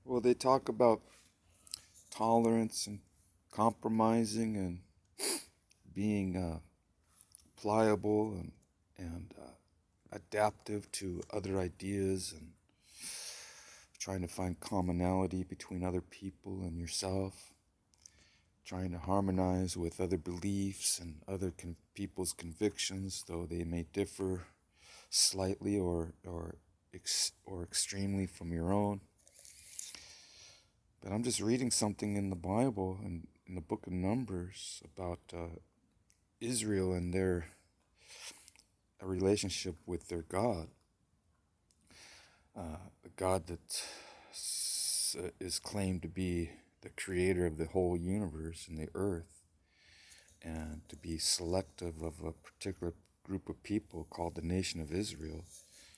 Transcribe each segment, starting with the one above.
Well, they talk about tolerance and compromising and being pliable and adaptive to other ideas and trying to find commonality between other people and yourself, trying to harmonize with other beliefs and other people's convictions, though they may differ slightly or extremely from your own. But I'm just reading something in the Bible and in the book of Numbers about Israel and their a relationship with their God, a God that is claimed to be the creator of the whole universe and the earth, and to be selective of a particular group of people called the nation of Israel,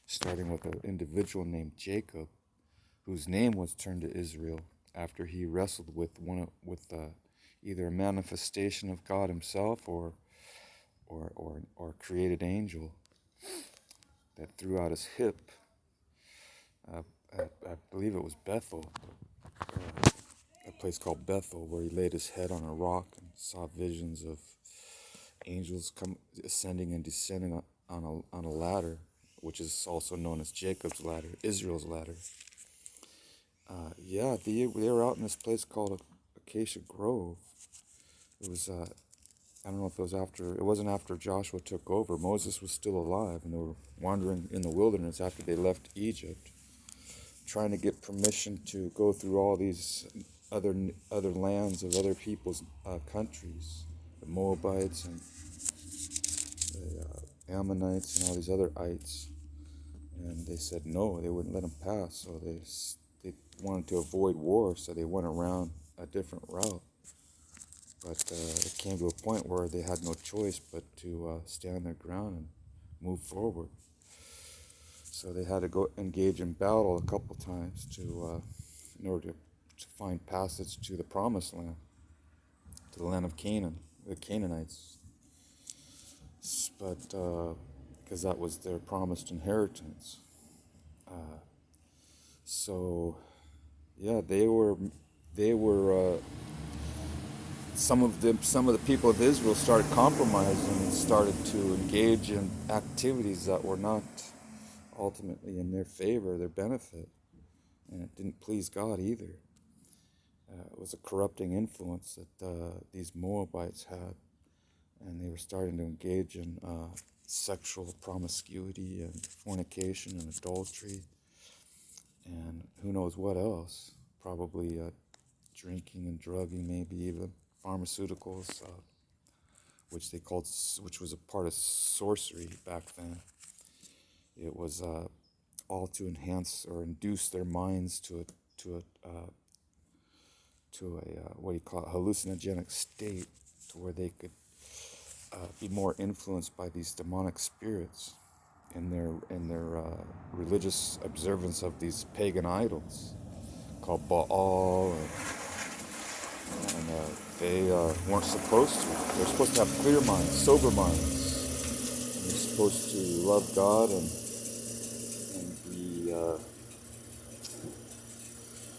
starting with an individual named Jacob, whose name was turned to Israel after he wrestled with either a manifestation of God Himself or a created angel that threw out his hip. I believe it was Bethel, a place called Bethel, where he laid his head on a rock and saw visions of angels come ascending and descending on a ladder, which is also known as Jacob's ladder, Israel's ladder. They were out in this place called Acacia Grove. It was I don't know if it wasn't after Joshua took over. Moses was still alive, and they were wandering in the wilderness after they left Egypt, trying to get permission to go through all these other lands of other people's countries, the Moabites and the Ammonites and all these other ites. And they said no, they wouldn't let them pass. So they wanted to avoid war, so they went around a different route. But it came to a point where they had no choice but to stand their ground and move forward. So they had to go engage in battle a couple times in order to find passage to the promised land, to the land of Canaan, the Canaanites. But because that was their promised inheritance. So yeah, they were some of the people of Israel started compromising and started to engage in activities that were not ultimately in their favor, their benefit, and it didn't please God either. It was a corrupting influence that these Moabites had, and they were starting to engage in sexual promiscuity and fornication and adultery, and who knows what else, probably drinking and drugging, maybe even pharmaceuticals, which was a part of sorcery back then. It was all to enhance or induce their minds to a what do you call it, hallucinogenic state, to where they could be more influenced by these demonic spirits in their religious observance of these pagan idols called Baal, and they weren't supposed to. They're supposed to have clear minds, sober minds. And they're supposed to love God and be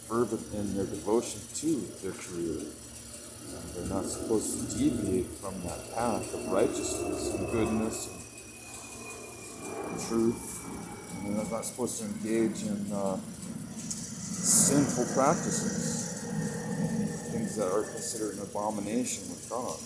fervent in their devotion to their Creator. And they're not supposed to deviate from that path of righteousness and goodness and truth. And they're not supposed to engage in sinful practices, things that are considered an abomination with God.